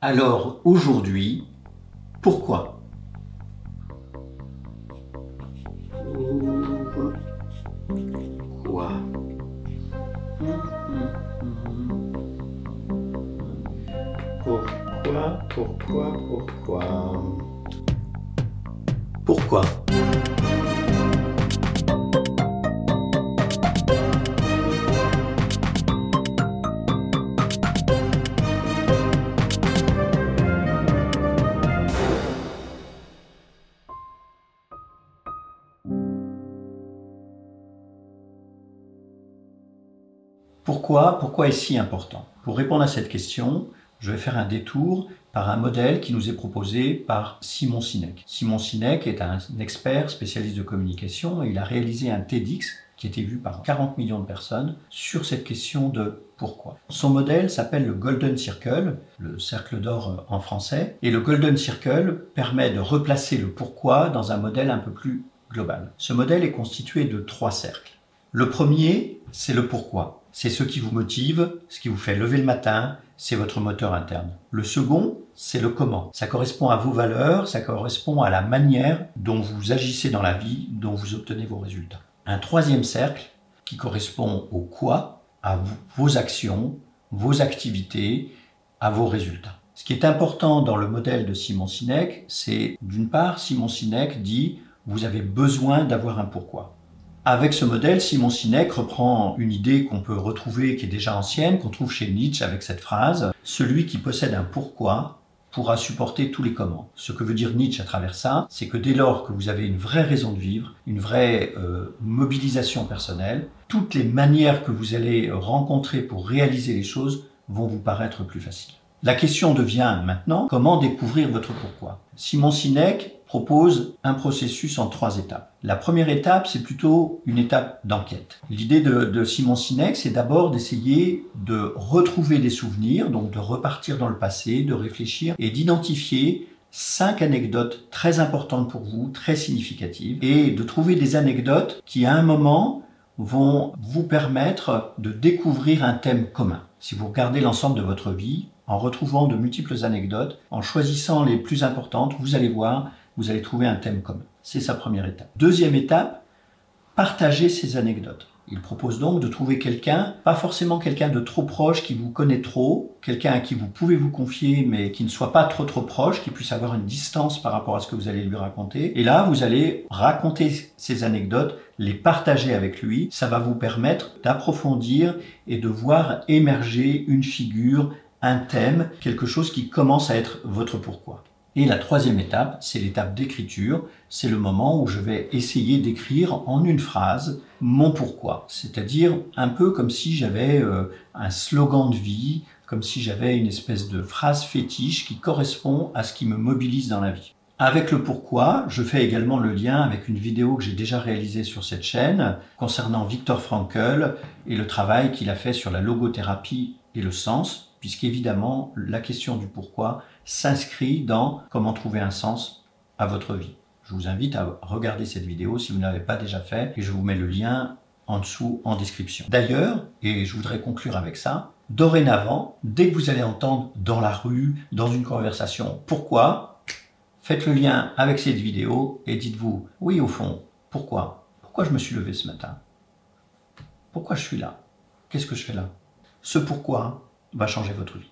Alors aujourd'hui, pourquoi? Pourquoi? Pourquoi? Pourquoi? Pourquoi est-ce si important? Pour répondre à cette question, je vais faire un détour par un modèle qui nous est proposé par Simon Sinek. Simon Sinek est un expert spécialiste de communication et il a réalisé un TEDx qui a été vu par 40 millions de personnes sur cette question de pourquoi. Son modèle s'appelle le Golden Circle, le cercle d'or en français, et le Golden Circle permet de replacer le pourquoi dans un modèle un peu plus global. Ce modèle est constitué de 3 cercles. Le premier, c'est le pourquoi. C'est ce qui vous motive, ce qui vous fait lever le matin, c'est votre moteur interne. Le second, c'est le comment. Ça correspond à vos valeurs, ça correspond à la manière dont vous agissez dans la vie, dont vous obtenez vos résultats. Un troisième cercle qui correspond au quoi, à vos actions, vos activités, à vos résultats. Ce qui est important dans le modèle de Simon Sinek, c'est d'une part, Simon Sinek dit « vous avez besoin d'avoir un pourquoi ». Avec ce modèle, Simon Sinek reprend une idée qu'on peut retrouver, qui est déjà ancienne, qu'on trouve chez Nietzsche avec cette phrase « Celui qui possède un pourquoi pourra supporter tous les comment ». Ce que veut dire Nietzsche à travers ça, c'est que dès lors que vous avez une vraie raison de vivre, une vraie mobilisation personnelle, toutes les manières que vous allez rencontrer pour réaliser les choses vont vous paraître plus faciles. La question devient maintenant, comment découvrir votre pourquoi? Simon Sinek propose un processus en 3 étapes. La première étape, c'est plutôt une étape d'enquête. L'idée de Simon Sinek, c'est d'abord d'essayer de retrouver des souvenirs, donc de repartir dans le passé, de réfléchir et d'identifier 5 anecdotes très importantes pour vous, très significatives, et de trouver des anecdotes qui, à un moment, vont vous permettre de découvrir un thème commun. Si vous regardez l'ensemble de votre vie, en retrouvant de multiples anecdotes, en choisissant les plus importantes, vous allez voir, vous allez trouver un thème commun. C'est sa première étape. Deuxième étape, partager ces anecdotes. Il propose donc de trouver quelqu'un, pas forcément quelqu'un de trop proche qui vous connaît trop, quelqu'un à qui vous pouvez vous confier mais qui ne soit pas trop proche, qui puisse avoir une distance par rapport à ce que vous allez lui raconter. Et là, vous allez raconter ces anecdotes, les partager avec lui. Ça va vous permettre d'approfondir et de voir émerger une figure, un thème, quelque chose qui commence à être votre pourquoi. Et la troisième étape, c'est l'étape d'écriture. C'est le moment où je vais essayer d'écrire en une phrase mon pourquoi. C'est-à-dire un peu comme si j'avais un slogan de vie, comme si j'avais une espèce de phrase fétiche qui correspond à ce qui me mobilise dans la vie. Avec le pourquoi, je fais également le lien avec une vidéo que j'ai déjà réalisée sur cette chaîne concernant Viktor Frankl et le travail qu'il a fait sur la logothérapie et le sens, puisqu'évidemment, la question du pourquoi s'inscrit dans comment trouver un sens à votre vie. Je vous invite à regarder cette vidéo si vous ne l'avez pas déjà fait et je vous mets le lien en dessous en description. D'ailleurs, et je voudrais conclure avec ça, dorénavant, dès que vous allez entendre dans la rue, dans une conversation, pourquoi, faites le lien avec cette vidéo et dites-vous, oui au fond, pourquoi? Pourquoi je me suis levé ce matin? Pourquoi je suis là? Qu'est-ce que je fais là? Ce pourquoi va changer votre vie.